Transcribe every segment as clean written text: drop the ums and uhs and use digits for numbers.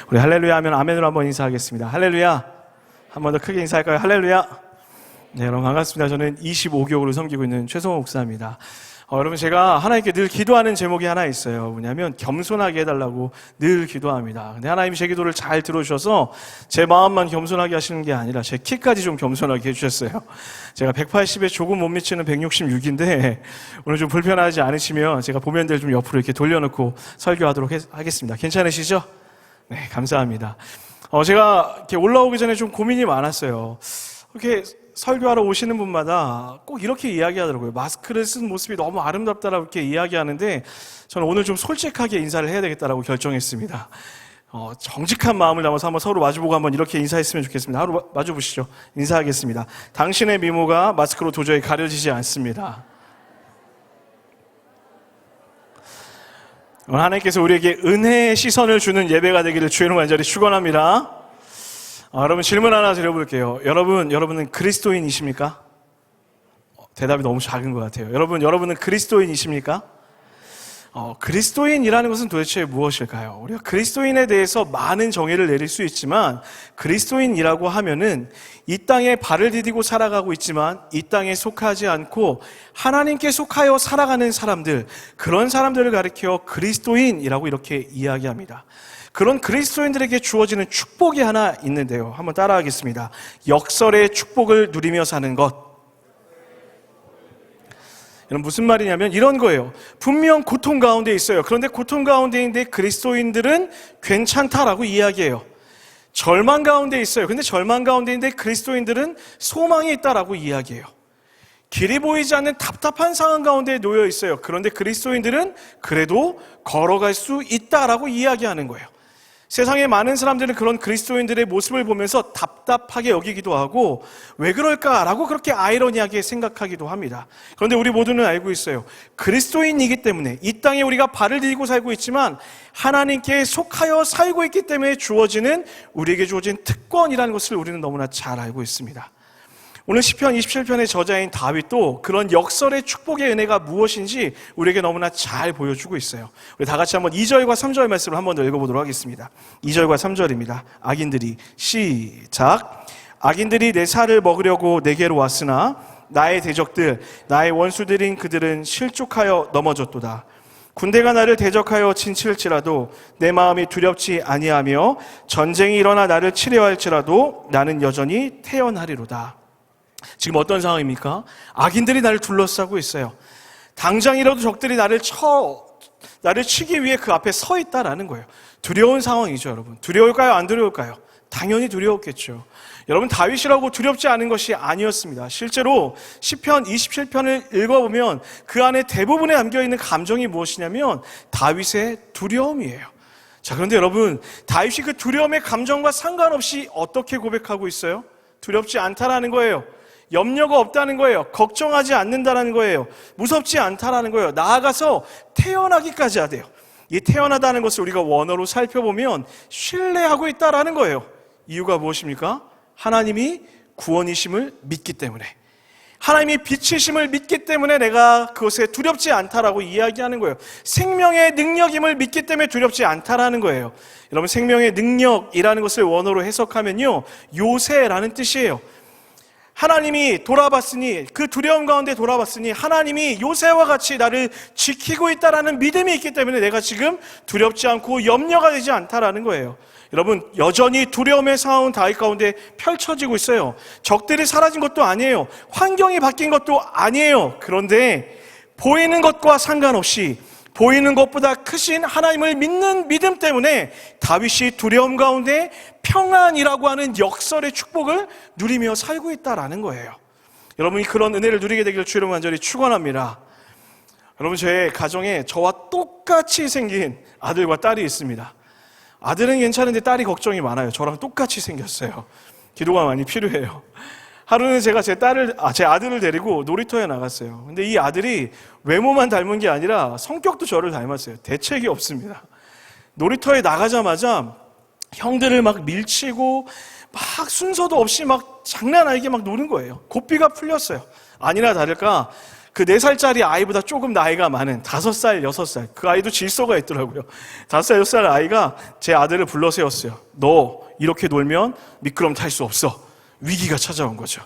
우리 할렐루야 하면 아멘으로 한번 인사하겠습니다. 할렐루야. 한 번 더 크게 인사할까요? 할렐루야. 네, 여러분 반갑습니다. 저는 25개월을 섬기고 있는 최성호 목사입니다. 여러분 제가 하나님께 늘 기도하는 제목이 하나 있어요. 뭐냐면 겸손하게 해달라고 늘 기도합니다. 근데 하나님이 제 기도를 잘 들어주셔서 제 마음만 겸손하게 하시는 게 아니라 제 키까지 좀 겸손하게 해주셨어요. 제가 180에 조금 못 미치는 166인데 오늘 좀 불편하지 않으시면 제가 보면들 좀 옆으로 이렇게 돌려놓고 설교하도록 하겠습니다. 괜찮으시죠? 네, 감사합니다. 제가 이렇게 올라오기 전에 좀 고민이 많았어요. 이렇게 설교하러 오시는 분마다 꼭 이렇게 이야기하더라고요. 마스크를 쓴 모습이 너무 아름답다라고 이렇게 이야기하는데 저는 오늘 좀 솔직하게 인사를 해야 되겠다라고 결정했습니다. 정직한 마음을 담아서 한번 서로 마주보고 한번 이렇게 인사했으면 좋겠습니다. 하루 마주보시죠. 인사하겠습니다. 당신의 미모가 마스크로 도저히 가려지지 않습니다. 하나님께서 우리에게 은혜의 시선을 주는 예배가 되기를 주의 이름으로 간절히 축원합니다. 여러분 질문 하나 드려볼게요. 여러분은 그리스도인이십니까? 대답이 너무 작은 것 같아요. 여러분은 그리스도인이십니까? 그리스도인이라는 것은 도대체 무엇일까요? 우리가 그리스도인에 대해서 많은 정의를 내릴 수 있지만 그리스도인이라고 하면은 이 땅에 발을 디디고 살아가고 있지만 이 땅에 속하지 않고 하나님께 속하여 살아가는 사람들, 그런 사람들을 가리켜 그리스도인이라고 이렇게 이야기합니다. 그런 그리스도인들에게 주어지는 축복이 하나 있는데요. 한번 따라하겠습니다. 역설의 축복을 누리며 사는 것. 여러분 무슨 말이냐면 이런 거예요. 분명 고통 가운데 있어요. 그런데 고통 가운데 있는데 그리스도인들은 괜찮다라고 이야기해요. 절망 가운데 있어요. 근데 절망 가운데 있는데 그리스도인들은 소망이 있다라고 이야기해요. 길이 보이지 않는 답답한 상황 가운데 놓여 있어요. 그런데 그리스도인들은 그래도 걸어갈 수 있다라고 이야기하는 거예요. 세상에 많은 사람들은 그런 그리스도인들의 모습을 보면서 답답하게 여기기도 하고 왜 그럴까라고 그렇게 아이러니하게 생각하기도 합니다. 그런데 우리 모두는 알고 있어요. 그리스도인이기 때문에 이 땅에 우리가 발을 디디고 살고 있지만 하나님께 속하여 살고 있기 때문에 우리에게 주어진 특권이라는 것을 우리는 너무나 잘 알고 있습니다. 오늘 시편 27편의 저자인 다윗도 그런 역설의 축복의 은혜가 무엇인지 우리에게 너무나 잘 보여주고 있어요. 우리 다 같이 한번 2절과 3절 말씀을 한번 더 읽어보도록 하겠습니다. 2절과 3절입니다. 악인들이 시작. 악인들이 내 살을 먹으려고 내게로 왔으나 나의 대적들, 나의 원수들인 그들은 실족하여 넘어졌도다. 군대가 나를 대적하여 진칠지라도 내 마음이 두렵지 아니하며 전쟁이 일어나 나를 치려 할지라도 나는 여전히 태연하리로다. 지금 어떤 상황입니까? 악인들이 나를 둘러싸고 있어요. 당장이라도 적들이 나를 치기 위해 그 앞에 서 있다라는 거예요. 두려운 상황이죠, 여러분. 두려울까요? 안 두려울까요? 당연히 두려웠겠죠. 여러분, 다윗이라고 두렵지 않은 것이 아니었습니다. 실제로 시편 27편을 읽어보면 그 안에 대부분에 담겨있는 감정이 무엇이냐면 다윗의 두려움이에요. 자, 그런데 여러분, 다윗이 그 두려움의 감정과 상관없이 어떻게 고백하고 있어요? 두렵지 않다라는 거예요. 염려가 없다는 거예요. 걱정하지 않는다는 거예요. 무섭지 않다라는 거예요. 나아가서 태어나기까지 하대요. 이 태어나다는 것을 우리가 원어로 살펴보면 신뢰하고 있다라는 거예요. 이유가 무엇입니까? 하나님이 구원이심을 믿기 때문에, 하나님이 빛이심을 믿기 때문에 내가 그것에 두렵지 않다라고 이야기하는 거예요. 생명의 능력임을 믿기 때문에 두렵지 않다라는 거예요. 여러분, 생명의 능력이라는 것을 원어로 해석하면요, 요새라는 뜻이에요. 하나님이 돌아봤으니, 그 두려움 가운데 돌아봤으니 하나님이 요새와 같이 나를 지키고 있다라는 믿음이 있기 때문에 내가 지금 두렵지 않고 염려가 되지 않다라는 거예요. 여러분, 여전히 두려움의 상황은 다윗 가운데 펼쳐지고 있어요. 적들이 사라진 것도 아니에요. 환경이 바뀐 것도 아니에요. 그런데 보이는 것과 상관없이 보이는 것보다 크신 하나님을 믿는 믿음 때문에 다윗이 두려움 가운데 평안이라고 하는 역설의 축복을 누리며 살고 있다라는 거예요. 여러분이 그런 은혜를 누리게 되기를 주로 간절히 축원합니다. 여러분, 제 가정에 저와 똑같이 생긴 아들과 딸이 있습니다. 아들은 괜찮은데 딸이 걱정이 많아요. 저랑 똑같이 생겼어요. 기도가 많이 필요해요. 하루는 제가 제 아들을 데리고 놀이터에 나갔어요. 근데 이 아들이 외모만 닮은 게 아니라 성격도 저를 닮았어요. 대책이 없습니다. 놀이터에 나가자마자 형들을 막 밀치고 막 순서도 없이 막 장난 아니게 막 노는 거예요. 고삐가 풀렸어요. 아니나 다를까 그 4살짜리 아이보다 조금 나이가 많은 5살, 6살, 그 아이도 질서가 있더라고요. 5살, 6살 아이가 제 아들을 불러 세웠어요. 너 이렇게 놀면 미끄럼 탈 수 없어. 위기가 찾아온 거죠.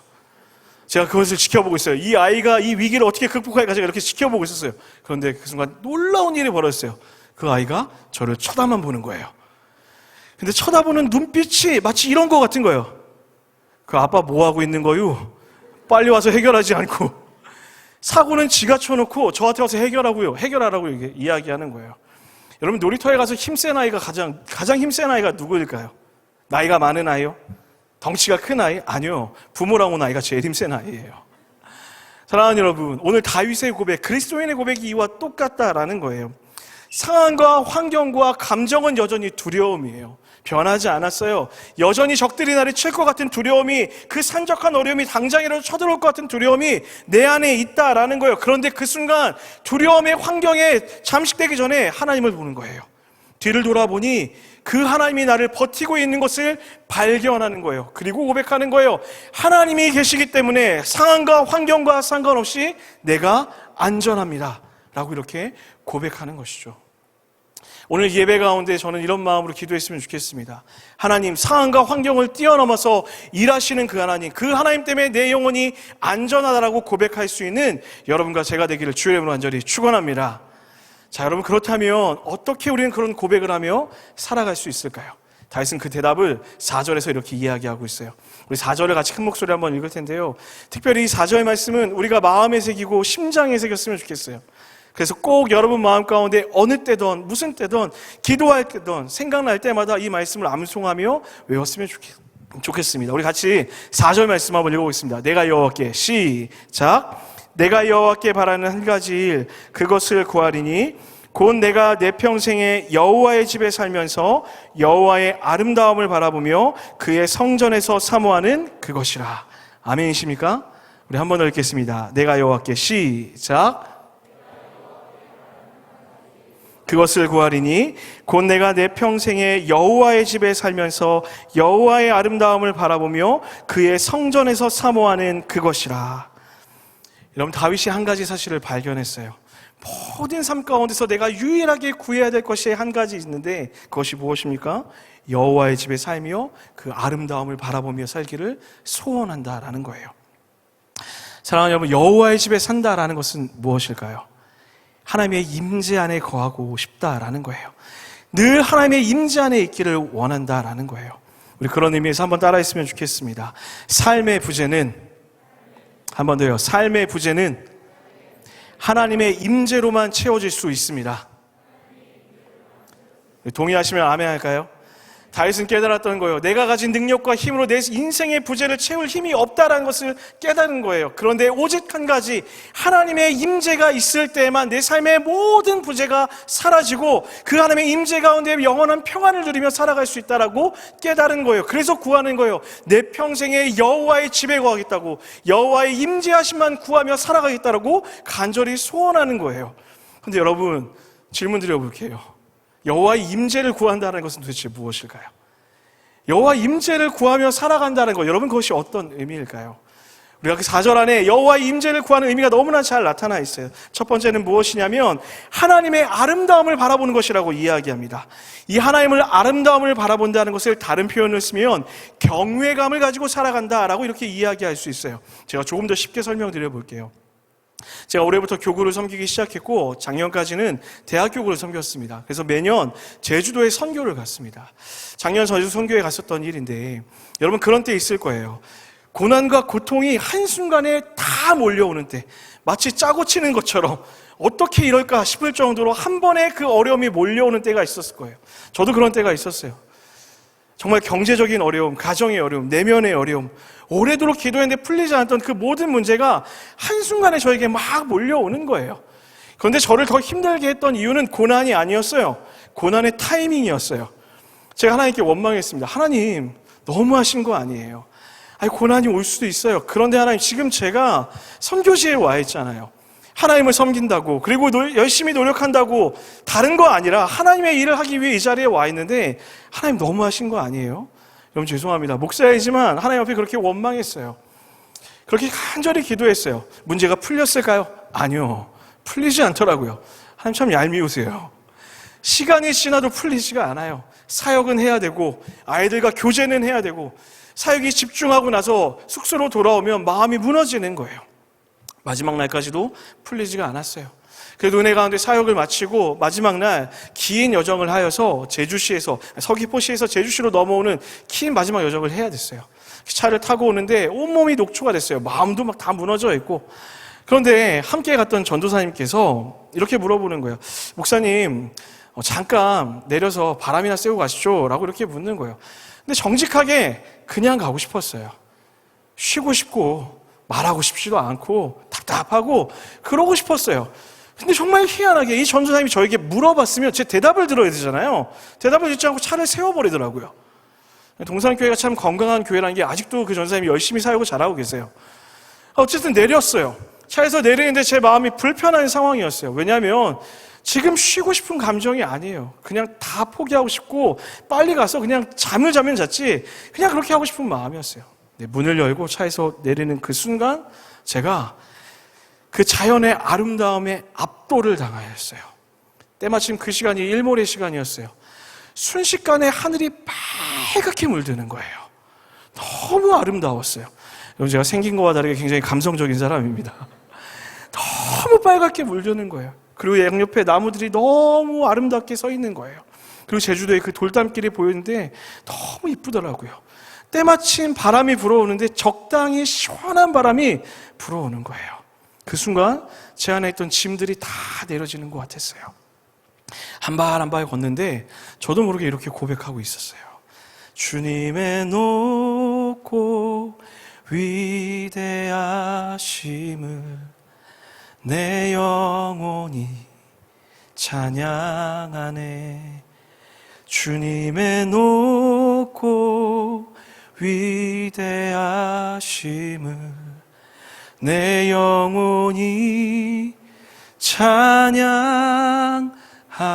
제가 그것을 지켜보고 있어요. 이 아이가 이 위기를 어떻게 극복할까 제가 이렇게 지켜보고 있었어요. 그런데 그 순간 놀라운 일이 벌어졌어요. 그 아이가 저를 쳐다만 보는 거예요. 근데 쳐다보는 눈빛이 마치 이런 거 같은 거예요. 그 아빠 뭐 하고 있는 거요? 빨리 와서 해결하지 않고. 사고는 지가 쳐놓고 저한테 와서 해결하라고 이야기하는 거예요. 여러분, 놀이터에 가서 힘센 아이가 가장 힘센 아이가 누구일까요? 나이가 많은 아이요? 덩치가 큰 아이? 아니요. 부모랑 온 아이가 제일 힘센 아이예요. 사랑하는 여러분, 오늘 다윗의 고백, 그리스도인의 고백이 이와 똑같다라는 거예요. 상황과 환경과 감정은 여전히 두려움이에요. 변하지 않았어요. 여전히 적들이 나를 칠 것 같은 두려움이, 그 산적한 어려움이 당장이라도 쳐들어올 것 같은 두려움이 내 안에 있다라는 거예요. 그런데 그 순간 두려움의 환경에 잠식되기 전에 하나님을 보는 거예요. 뒤를 돌아보니 그 하나님이 나를 버티고 있는 것을 발견하는 거예요. 그리고 고백하는 거예요. 하나님이 계시기 때문에 상황과 환경과 상관없이 내가 안전합니다 라고 이렇게 고백하는 것이죠. 오늘 예배 가운데 저는 이런 마음으로 기도했으면 좋겠습니다. 하나님, 상황과 환경을 뛰어넘어서 일하시는 그 하나님 때문에 내 영혼이 안전하다라고 고백할 수 있는 여러분과 제가 되기를 주의 이름으로 간절히 축원합니다. 자, 여러분, 그렇다면 어떻게 우리는 그런 고백을 하며 살아갈 수 있을까요? 다윗은 그 대답을 4절에서 이렇게 이야기하고 있어요. 우리 4절을 같이 큰 목소리 한번 읽을 텐데요. 특별히 이 4절 말씀은 우리가 마음에 새기고 심장에 새겼으면 좋겠어요. 그래서 꼭 여러분 마음 가운데 어느 때든 무슨 때든 기도할 때든 생각날 때마다 이 말씀을 암송하며 외웠으면 좋겠습니다. 우리 같이 4절 말씀 한번 읽어보겠습니다. 내가 여호와께, 시작. 내가 여호와께 바라는 한 가지 일, 그것을 구하리니 곧 내가 내 평생에 여호와의 집에 살면서 여호와의 아름다움을 바라보며 그의 성전에서 사모하는 그것이라. 아멘이십니까? 우리 한 번 더 읽겠습니다. 내가 여호와께, 시작. 그것을 구하리니 곧 내가 내 평생에 여호와의 집에 살면서 여호와의 아름다움을 바라보며 그의 성전에서 사모하는 그것이라. 여러분, 다윗이 한 가지 사실을 발견했어요. 모든 삶 가운데서 내가 유일하게 구해야 될 것이 한 가지 있는데 그것이 무엇입니까? 여호와의 집에 살며 그 아름다움을 바라보며 살기를 소원한다라는 거예요. 사랑하는 여러분, 여호와의 집에 산다라는 것은 무엇일까요? 하나님의 임재 안에 거하고 싶다라는 거예요. 늘 하나님의 임재 안에 있기를 원한다라는 거예요. 우리 그런 의미에서 한번 따라했으면 좋겠습니다. 삶의 부재는, 한 번 더요. 삶의 부재는 하나님의 임재로만 채워질 수 있습니다. 동의하시면 아멘 할까요? 다윗은 깨달았던 거예요. 내가 가진 능력과 힘으로 내 인생의 부재를 채울 힘이 없다는 것을 깨달은 거예요. 그런데 오직 한 가지, 하나님의 임재가 있을 때만 내 삶의 모든 부재가 사라지고 그 하나님의 임재 가운데 영원한 평안을 누리며 살아갈 수 있다라고 깨달은 거예요. 그래서 구하는 거예요. 내 평생에 여호와의 집에 거하겠다고, 여호와의 임재하심만 구하며 살아가겠다라고 간절히 소원하는 거예요. 근데 여러분, 질문 드려볼게요. 여호와의 임재를 구한다는 것은 도대체 무엇일까요? 여호와의 임재를 구하며 살아간다는 것, 여러분 그것이 어떤 의미일까요? 우리가 그 4절 안에 여호와의 임재를 구하는 의미가 너무나 잘 나타나 있어요. 첫 번째는 무엇이냐면 하나님의 아름다움을 바라보는 것이라고 이야기합니다. 이 하나님을 아름다움을 바라본다는 것을 다른 표현을 쓰면 경외감을 가지고 살아간다라고 이렇게 이야기할 수 있어요. 제가 조금 더 쉽게 설명드려 볼게요. 제가 올해부터 교구를 섬기기 시작했고 작년까지는 대학 교구를 섬겼습니다. 그래서 매년 제주도에 선교를 갔습니다. 작년 제주 선교에 갔었던 일인데 여러분 그런 때 있을 거예요. 고난과 고통이 한순간에 다 몰려오는 때, 마치 짜고 치는 것처럼 어떻게 이럴까 싶을 정도로 한 번에 그 어려움이 몰려오는 때가 있었을 거예요. 저도 그런 때가 있었어요. 정말 경제적인 어려움, 가정의 어려움, 내면의 어려움, 오래도록 기도했는데 풀리지 않았던 그 모든 문제가 한순간에 저에게 막 몰려오는 거예요. 그런데 저를 더 힘들게 했던 이유는 고난이 아니었어요. 고난의 타이밍이었어요. 제가 하나님께 원망했습니다. 하나님, 너무하신 거 아니에요? 아니, 고난이 올 수도 있어요. 그런데 하나님, 지금 제가 선교지에 와 있잖아요. 하나님을 섬긴다고, 그리고 열심히 노력한다고, 다른 거 아니라 하나님의 일을 하기 위해 이 자리에 와 있는데 하나님 너무하신 거 아니에요? 여러분 죄송합니다. 목사이지만 하나님 앞에 그렇게 원망했어요. 그렇게 간절히 기도했어요. 문제가 풀렸을까요? 아니요. 풀리지 않더라고요. 하나님 참 얄미우세요. 시간이 지나도 풀리지가 않아요. 사역은 해야 되고 아이들과 교제는 해야 되고 사역이 집중하고 나서 숙소로 돌아오면 마음이 무너지는 거예요. 마지막 날까지도 풀리지가 않았어요. 그래도 은혜 가운데 사역을 마치고 마지막 날 긴 여정을 하여서 제주시에서 서귀포시에서 제주시로 넘어오는 긴 마지막 여정을 해야 됐어요. 차를 타고 오는데 온몸이 녹초가 됐어요. 마음도 막 다 무너져 있고. 그런데 함께 갔던 전도사님께서 이렇게 물어보는 거예요. 목사님, 잠깐 내려서 바람이나 쐬고 가시죠 라고 이렇게 묻는 거예요. 근데 정직하게 그냥 가고 싶었어요. 쉬고 싶고 말하고 싶지도 않고 답답하고 그러고 싶었어요. 근데 정말 희한하게 이 전도사님이 저에게 물어봤으면 제 대답을 들어야 되잖아요. 대답을 듣지 않고 차를 세워버리더라고요. 동산교회가 참 건강한 교회라는 게 아직도 그 전도사님이 열심히 사역을 잘하고 계세요. 어쨌든 내렸어요. 차에서 내리는데 제 마음이 불편한 상황이었어요. 왜냐하면 지금 쉬고 싶은 감정이 아니에요. 그냥 다 포기하고 싶고 빨리 가서 그냥 잠을 자면 잤지 그냥 그렇게 하고 싶은 마음이었어요. 문을 열고 차에서 내리는 그 순간 제가 그 자연의 아름다움에 압도를 당하였어요. 때마침 그 시간이 일몰의 시간이었어요. 순식간에 하늘이 빨갛게 물드는 거예요. 너무 아름다웠어요. 여러분, 제가 생긴 거와 다르게 굉장히 감성적인 사람입니다. 너무 빨갛게 물드는 거예요. 그리고 양옆에 나무들이 너무 아름답게 서 있는 거예요. 그리고 제주도에 그 돌담길이 보이는데 너무 이쁘더라고요. 때마침 바람이 불어오는데 적당히 시원한 바람이 불어오는 거예요. 그 순간 제 안에 있던 짐들이 다 내려지는 것 같았어요. 한 발 한 발 걷는데 저도 모르게 이렇게 고백하고 있었어요. 주님의 높고 위대하심을 내 영혼이 찬양하네. 주님의 높고 위대하심을 내 영혼이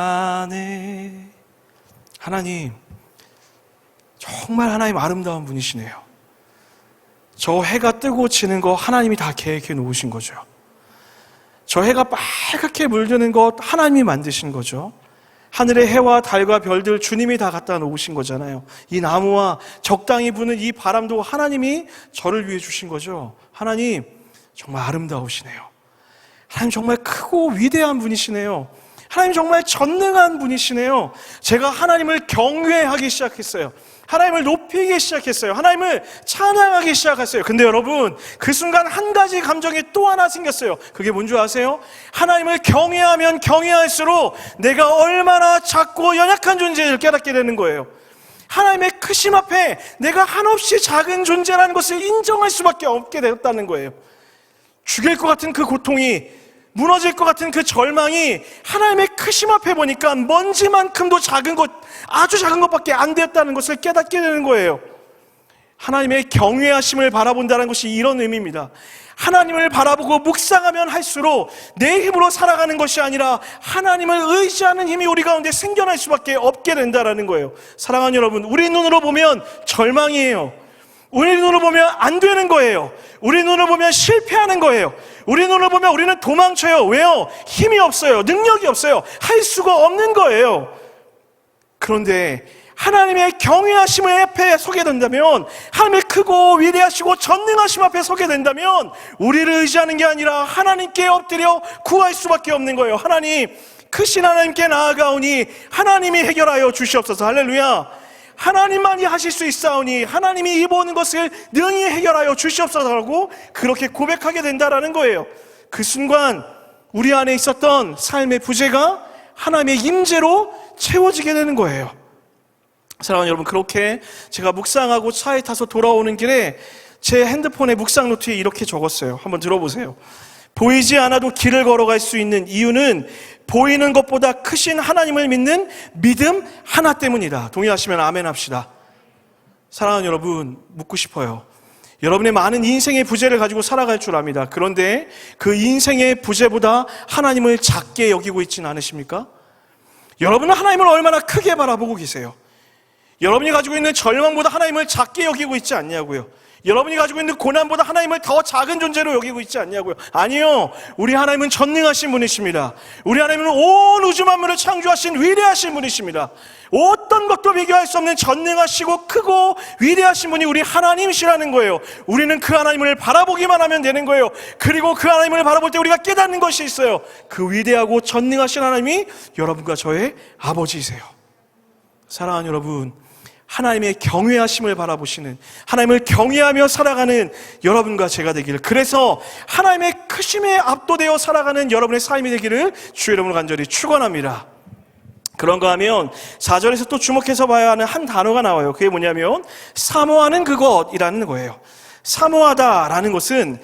찬양하네. 하나님, 정말 하나님 아름다운 분이시네요. 저 해가 뜨고 지는 거 하나님이 다 계획해 놓으신 거죠. 저 해가 빨갛게 물드는 것 하나님이 만드신 거죠. 하늘의 해와 달과 별들 주님이 다 갖다 놓으신 거잖아요. 이 나무와 적당히 부는 이 바람도 하나님이 저를 위해 주신 거죠. 하나님 정말 아름다우시네요. 하나님 정말 크고 위대한 분이시네요. 하나님 정말 전능한 분이시네요. 제가 하나님을 경외하기 시작했어요. 하나님을 높이기 시작했어요. 하나님을 찬양하기 시작했어요. 근데 여러분, 그 순간 한 가지 감정이 또 하나 생겼어요. 그게 뭔지 아세요? 하나님을 경외하면 경외할수록 내가 얼마나 작고 연약한 존재를 깨닫게 되는 거예요. 하나님의 크심 앞에 내가 한없이 작은 존재라는 것을 인정할 수밖에 없게 되었다는 거예요. 죽일 것 같은 그 고통이, 무너질 것 같은 그 절망이 하나님의 크심 앞에 보니까 먼지만큼도 작은 것, 아주 작은 것밖에 안 되었다는 것을 깨닫게 되는 거예요. 하나님의 경외하심을 바라본다는 것이 이런 의미입니다. 하나님을 바라보고 묵상하면 할수록 내 힘으로 살아가는 것이 아니라 하나님을 의지하는 힘이 우리 가운데 생겨날 수밖에 없게 된다는 거예요. 사랑하는 여러분, 우리 눈으로 보면 절망이에요. 우리 눈으로 보면 안 되는 거예요. 우리 눈으로 보면 실패하는 거예요. 우리 눈으로 보면 우리는 도망쳐요. 왜요? 힘이 없어요. 능력이 없어요. 할 수가 없는 거예요. 그런데 하나님의 경외하심을 앞에 서게 된다면, 하나님의 크고 위대하시고 전능하심 앞에 서게 된다면 우리를 의지하는 게 아니라 하나님께 엎드려 구할 수밖에 없는 거예요. 하나님, 크신 하나님께 나아가오니 하나님이 해결하여 주시옵소서. 할렐루야. 하나님만이 하실 수 있사오니 하나님이 이 모든 것을 능히 해결하여 주시옵소서라고 그렇게 고백하게 된다라는 거예요. 그 순간 우리 안에 있었던 삶의 부재가 하나님의 임재로 채워지게 되는 거예요. 사랑하는 여러분, 그렇게 제가 묵상하고 차에 타서 돌아오는 길에 제 핸드폰에 묵상 노트에 이렇게 적었어요. 한번 들어보세요. 보이지 않아도 길을 걸어갈 수 있는 이유는 보이는 것보다 크신 하나님을 믿는 믿음 하나 때문이다. 동의하시면 아멘 합시다. 사랑하는 여러분, 묻고 싶어요. 여러분의 많은 인생의 부재를 가지고 살아갈 줄 압니다. 그런데 그 인생의 부재보다 하나님을 작게 여기고 있지는 않으십니까? 여러분은 하나님을 얼마나 크게 바라보고 계세요? 여러분이 가지고 있는 절망보다 하나님을 작게 여기고 있지 않냐고요. 여러분이 가지고 있는 고난보다 하나님을 더 작은 존재로 여기고 있지 않냐고요. 아니요, 우리 하나님은 전능하신 분이십니다. 우리 하나님은 온 우주 만물을 창조하신 위대하신 분이십니다. 어떤 것도 비교할 수 없는 전능하시고 크고 위대하신 분이 우리 하나님이시라는 거예요. 우리는 그 하나님을 바라보기만 하면 되는 거예요. 그리고 그 하나님을 바라볼 때 우리가 깨닫는 것이 있어요. 그 위대하고 전능하신 하나님이 여러분과 저의 아버지이세요. 사랑하는 여러분, 하나님의 경외하심을 바라보시는, 하나님을 경외하며 살아가는 여러분과 제가 되기를, 그래서 하나님의 크심에 압도되어 살아가는 여러분의 삶이 되기를 주의 이름으로 간절히 축원합니다. 그런가 하면 4절에서 또 주목해서 봐야 하는 한 단어가 나와요. 그게 뭐냐면 사모하는 그것이라는 거예요. 사모하다라는 것은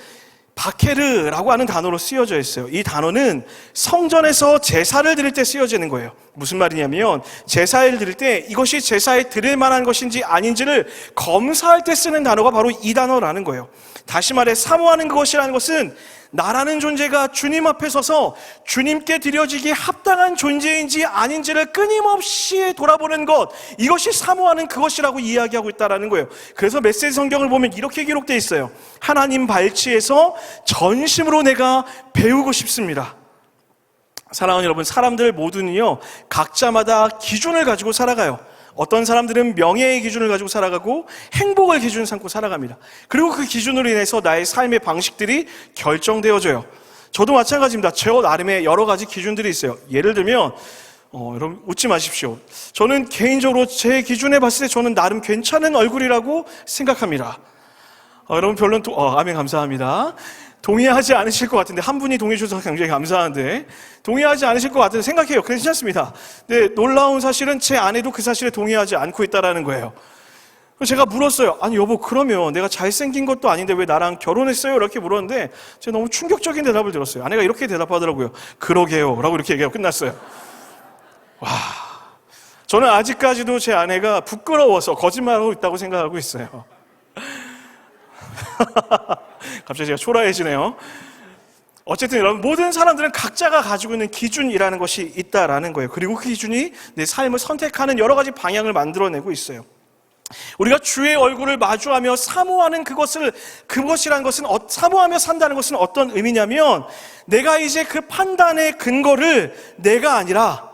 바케르라고 하는 단어로 쓰여져 있어요. 이 단어는 성전에서 제사를 드릴 때 쓰여지는 거예요. 무슨 말이냐면 제사를 드릴 때 이것이 제사에 드릴 만한 것인지 아닌지를 검사할 때 쓰는 단어가 바로 이 단어라는 거예요. 다시 말해 사모하는 그것이라는 것은 나라는 존재가 주님 앞에 서서 주님께 드려지기 합당한 존재인지 아닌지를 끊임없이 돌아보는 것, 이것이 사모하는 그것이라고 이야기하고 있다는 거예요. 그래서 메시지 성경을 보면 이렇게 기록되어 있어요. 하나님 발치에서 전심으로 내가 배우고 싶습니다. 사랑하는 여러분, 사람들 모두는요 각자마다 기준을 가지고 살아가요. 어떤 사람들은 명예의 기준을 가지고 살아가고 행복을 기준 삼고 살아갑니다. 그리고 그 기준으로 인해서 나의 삶의 방식들이 결정되어져요. 저도 마찬가지입니다. 저 나름의 여러 가지 기준들이 있어요. 예를 들면 여러분 웃지 마십시오. 저는 개인적으로 제 기준에 봤을 때 저는 나름 괜찮은 얼굴이라고 생각합니다. 여러분 별로는 아멘, 감사합니다. 동의하지 않으실 것 같은데, 한 분이 동의해 주셔서 굉장히 감사한데 동의하지 않으실 것 같은데 생각해요. 괜찮습니다. 근데 놀라운 사실은 제 아내도 그 사실에 동의하지 않고 있다는 거예요. 그래서 제가 물었어요. 아니 여보, 그러면 내가 잘생긴 것도 아닌데 왜 나랑 결혼했어요? 이렇게 물었는데 제가 너무 충격적인 대답을 들었어요. 아내가 이렇게 대답하더라고요. 그러게요 라고 이렇게 얘기하고 끝났어요. 와, 저는 아직까지도 제 아내가 부끄러워서 거짓말하고 있다고 생각하고 있어요. 갑자기 제가 초라해지네요. 어쨌든 여러분, 모든 사람들은 각자가 가지고 있는 기준이라는 것이 있다라는 거예요. 그리고 그 기준이 내 삶을 선택하는 여러 가지 방향을 만들어내고 있어요. 우리가 주의 얼굴을 마주하며 사모하는 그것이라는 것은, 사모하며 산다는 것은 어떤 의미냐면, 내가 이제 그 판단의 근거를 내가 아니라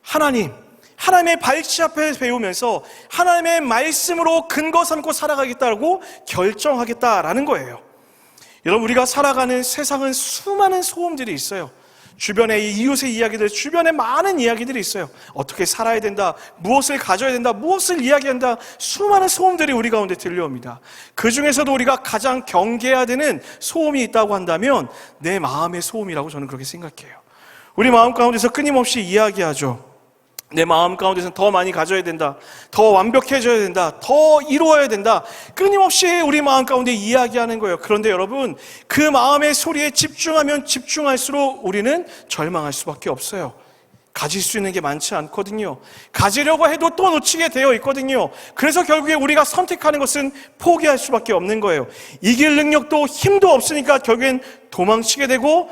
하나님의 발치 앞에 배우면서 하나님의 말씀으로 근거 삼고 살아가겠다고 결정하겠다라는 거예요. 여러분, 우리가 살아가는 세상은 수많은 소음들이 있어요. 주변에 이웃의 이야기들, 주변에 많은 이야기들이 있어요. 어떻게 살아야 된다, 무엇을 가져야 된다, 무엇을 이야기한다, 수많은 소음들이 우리 가운데 들려옵니다. 그 중에서도 우리가 가장 경계해야 되는 소음이 있다고 한다면 내 마음의 소음이라고 저는 그렇게 생각해요. 우리 마음 가운데서 끊임없이 이야기하죠. 내 마음 가운데서는 더 많이 가져야 된다, 더 완벽해져야 된다, 더 이루어야 된다, 끊임없이 우리 마음 가운데 이야기하는 거예요. 그런데 여러분, 그 마음의 소리에 집중하면 집중할수록 우리는 절망할 수밖에 없어요. 가질 수 있는 게 많지 않거든요. 가지려고 해도 또 놓치게 되어 있거든요. 그래서 결국에 우리가 선택하는 것은 포기할 수밖에 없는 거예요. 이길 능력도 힘도 없으니까 결국엔 도망치게 되고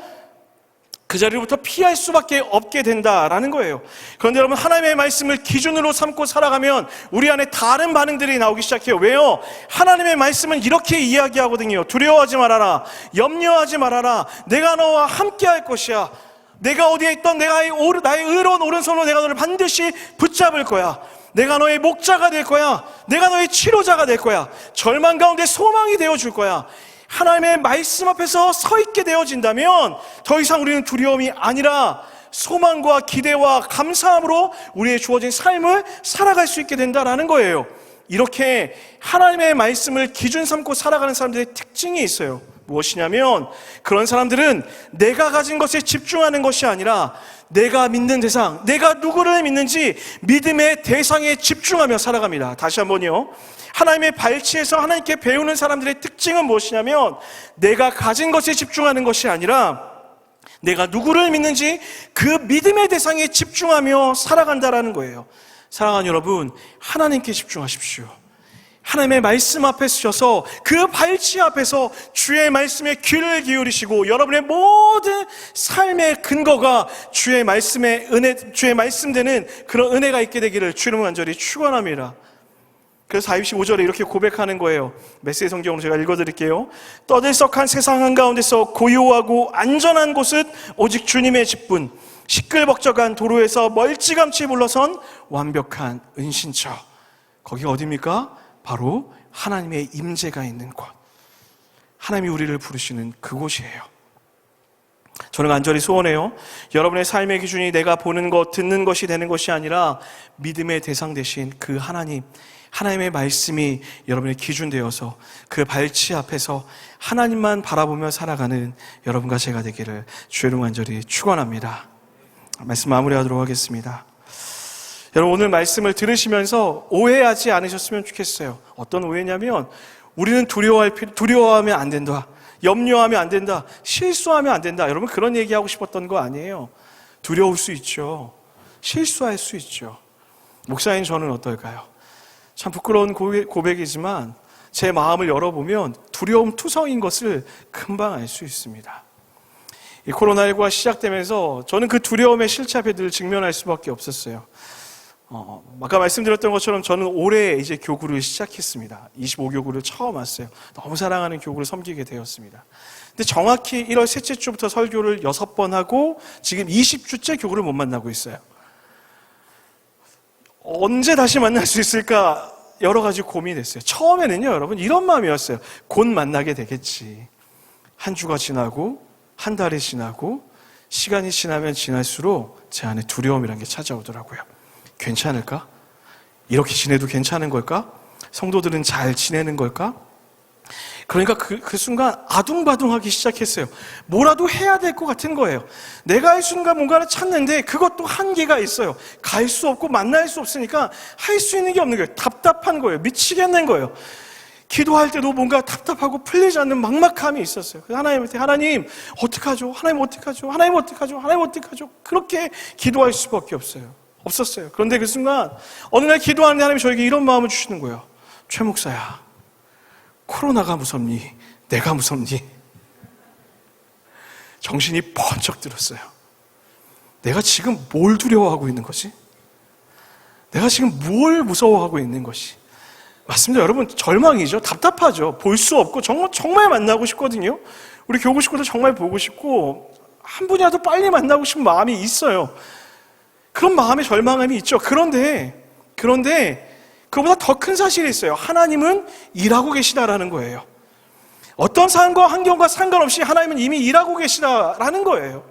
그 자리로부터 피할 수밖에 없게 된다라는 거예요. 그런데 여러분, 하나님의 말씀을 기준으로 삼고 살아가면 우리 안에 다른 반응들이 나오기 시작해요. 왜요? 하나님의 말씀은 이렇게 이야기하거든요. 두려워하지 말아라, 염려하지 말아라, 내가 너와 함께 할 것이야. 내가 어디에 있던 나의 의로운 오른손으로 내가 너를 반드시 붙잡을 거야. 내가 너의 목자가 될 거야. 내가 너의 치료자가 될 거야. 절망 가운데 소망이 되어줄 거야. 하나님의 말씀 앞에서 서 있게 되어진다면 더 이상 우리는 두려움이 아니라 소망과 기대와 감사함으로 우리의 주어진 삶을 살아갈 수 있게 된다는 거예요. 이렇게 하나님의 말씀을 기준 삼고 살아가는 사람들의 특징이 있어요. 무엇이냐면, 그런 사람들은 내가 가진 것에 집중하는 것이 아니라 내가 믿는 대상, 내가 누구를 믿는지 믿음의 대상에 집중하며 살아갑니다. 다시 한번요. 하나님의 발치에서 하나님께 배우는 사람들의 특징은 무엇이냐면, 내가 가진 것에 집중하는 것이 아니라 내가 누구를 믿는지 그 믿음의 대상에 집중하며 살아간다라는 거예요. 사랑하는 여러분, 하나님께 집중하십시오. 하나님의 말씀 앞에 서셔서 그 발치 앞에서 주의 말씀에 귀를 기울이시고, 여러분의 모든 삶의 근거가 주의 말씀의 은혜, 주의 말씀되는 그런 은혜가 있게 되기를 주님을 간절히 축원합니다. 그래서 45절에 이렇게 고백하는 거예요. 메시지 성경으로 제가 읽어드릴게요. 떠들썩한 세상 한가운데서 고요하고 안전한 곳은 오직 주님의 집뿐, 시끌벅적한 도로에서 멀찌감치 물러선 완벽한 은신처. 거기가 어디입니까? 바로 하나님의 임재가 있는 곳, 하나님이 우리를 부르시는 그곳이에요. 저는 간절히 소원해요. 여러분의 삶의 기준이 내가 보는 것, 듣는 것이 되는 것이 아니라 믿음의 대상 되신 그 하나님의 말씀이 여러분의 기준 되어서 그 발치 앞에서 하나님만 바라보며 살아가는 여러분과 제가 되기를 주의 이름으로 간절히 축원합니다. 말씀 마무리하도록 하겠습니다. 여러분, 오늘 말씀을 들으시면서 오해하지 않으셨으면 좋겠어요. 어떤 오해냐면 우리는 두려워하면 안 된다, 염려하면 안 된다, 실수하면 안 된다. 여러분, 그런 얘기하고 싶었던 거 아니에요. 두려울 수 있죠. 실수할 수 있죠. 목사님, 저는 어떨까요? 참 부끄러운 고백이지만 제 마음을 열어보면 두려움 투성인 것을 금방 알 수 있습니다. 이 코로나19가 시작되면서 저는 그 두려움의 실체 앞에 늘 직면할 수밖에 없었어요. 아까 말씀드렸던 것처럼 저는 올해 이제 교구를 시작했습니다. 25교구를 처음 왔어요. 너무 사랑하는 교구를 섬기게 되었습니다. 근데 정확히 1월 셋째 주부터 설교를 6번 하고 지금 20주째 교구를 못 만나고 있어요. 언제 다시 만날 수 있을까 여러 가지 고민이 됐어요. 처음에는요, 여러분, 이런 마음이었어요. 곧 만나게 되겠지. 한 주가 지나고 한 달이 지나고 시간이 지나면 지날수록 제 안에 두려움이라는 게 찾아오더라고요. 괜찮을까? 이렇게 지내도 괜찮은 걸까? 성도들은 잘 지내는 걸까? 그러니까 그 순간 아둥바둥하기 시작했어요. 뭐라도 해야 될 것 같은 거예요. 내가 할 수 있는 뭔가를 찾는데 그것도 한계가 있어요. 갈 수 없고 만날 수 없으니까 할 수 있는 게 없는 거예요. 답답한 거예요. 미치겠는 거예요. 기도할 때도 뭔가 답답하고 풀리지 않는 막막함이 있었어요. 그래서 하나님한테, 하나님 어떡하죠? 하나님 어떡하죠? 하나님 어떡하죠? 하나님 어떡하죠? 그렇게 기도할 수밖에 없었어요. 그런데 그 순간 어느 날 기도하는데 하나님이 저에게 이런 마음을 주시는 거예요. 최 목사야, 코로나가 무섭니? 내가 무섭니? 정신이 번쩍 들었어요. 내가 지금 뭘 두려워하고 있는 거지? 내가 지금 뭘 무서워하고 있는 것이? 맞습니다. 여러분, 절망이죠. 답답하죠. 볼 수 없고 정말 만나고 싶거든요. 우리 교구 식구들 정말 보고 싶고 한 분이라도 빨리 만나고 싶은 마음이 있어요. 그런 마음의 절망함이 있죠. 그런데 그보다 더 큰 사실이 있어요. 하나님은 일하고 계시다라는 거예요. 어떤 상황과 환경과 상관없이 하나님은 이미 일하고 계시다라는 거예요.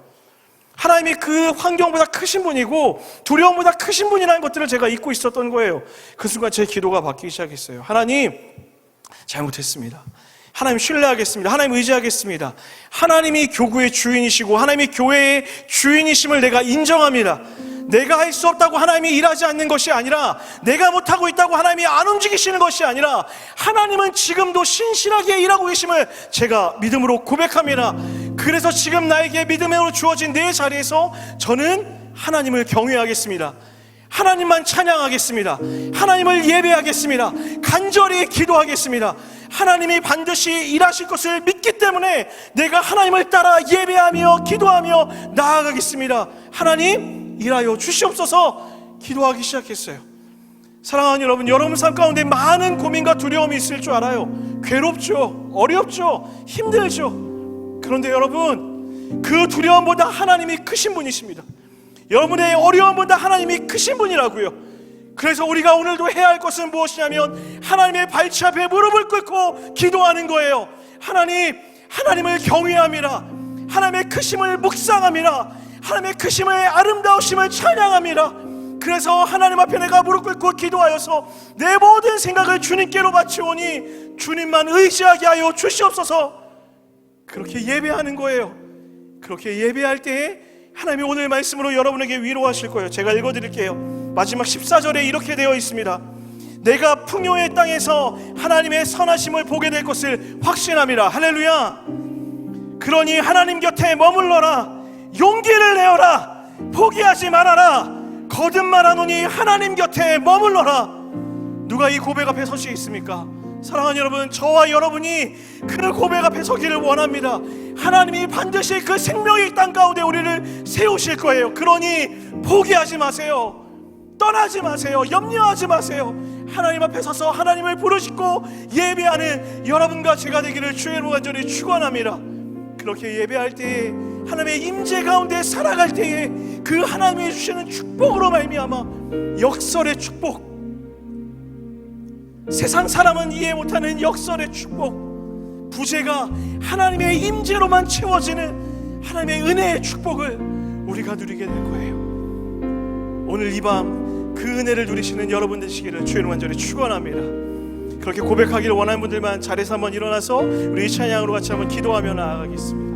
하나님이 그 환경보다 크신 분이고 두려움보다 크신 분이라는 것들을 제가 잊고 있었던 거예요. 그 순간 제 기도가 바뀌기 시작했어요. 하나님, 잘못했습니다. 하나님 신뢰하겠습니다. 하나님 의지하겠습니다. 하나님이 교구의 주인이시고 하나님이 교회의 주인이심을 내가 인정합니다. 내가 할 수 없다고 하나님이 일하지 않는 것이 아니라, 내가 못하고 있다고 하나님이 안 움직이시는 것이 아니라, 하나님은 지금도 신실하게 일하고 계심을 제가 믿음으로 고백합니다. 그래서 지금 나에게 믿음으로 주어진 내 자리에서 저는 하나님을 경외하겠습니다. 하나님만 찬양하겠습니다. 하나님을 예배하겠습니다. 간절히 기도하겠습니다. 하나님이 반드시 일하실 것을 믿기 때문에 내가 하나님을 따라 예배하며 기도하며 나아가겠습니다. 하나님 일하여 주시옵소서 기도하기 시작했어요. 사랑하는 여러분, 여러분 삶 가운데 많은 고민과 두려움이 있을 줄 알아요. 괴롭죠, 어렵죠, 힘들죠. 그런데 여러분, 그 두려움보다 하나님이 크신 분이십니다. 여러분의 어려움보다 하나님이 크신 분이라고요. 그래서 우리가 오늘도 해야 할 것은 무엇이냐면 하나님의 발치 앞에 무릎을 꿇고 기도하는 거예요. 하나님을 경외합니다. 하나님의 크심을 묵상합니다. 하나님의 크심을 아름다우심을 찬양합니다. 그래서 하나님 앞에 내가 무릎 꿇고 기도하여서 내 모든 생각을 주님께로 바치오니 주님만 의지하게 하여 주시옵소서. 그렇게 예배하는 거예요. 그렇게 예배할 때에 하나님이 오늘 말씀으로 여러분에게 위로하실 거예요. 제가 읽어드릴게요. 마지막 14절에 이렇게 되어 있습니다. 내가 풍요의 땅에서 하나님의 선하심을 보게 될 것을 확신함이라. 할렐루야. 그러니 하나님 곁에 머물러라. 용기를 내어라. 포기하지 말아라. 거듭 말하노니 하나님 곁에 머물러라. 누가 이 고백 앞에 설 수 있습니까? 사랑하는 여러분, 저와 여러분이 그 고백 앞에 서기를 원합니다. 하나님이 반드시 그 생명의 땅 가운데 우리를 세우실 거예요. 그러니 포기하지 마세요. 떠나지 마세요. 염려하지 마세요. 하나님 앞에 서서 하나님을 부르짖고 예배하는 여러분과 제가 되기를 주의 이름으로 간절히 축원합니다. 그렇게 예배할 때에 하나님의 임재 가운데 살아갈 때에 그 하나님이 주시는 축복으로 말미암아 역설의 축복, 세상 사람은 이해 못하는 역설의 축복, 부재가 하나님의 임재로만 채워지는 하나님의 은혜의 축복을 우리가 누리게 될 거예요. 오늘 이 밤 그 은혜를 누리시는 여러분 되시기를 주의 이름으로 간절히 축원합니다. 그렇게 고백하기를 원하는 분들만 자리에서 한번 일어나서 우리 이 찬양으로 같이 한번 기도하며 나아가겠습니다.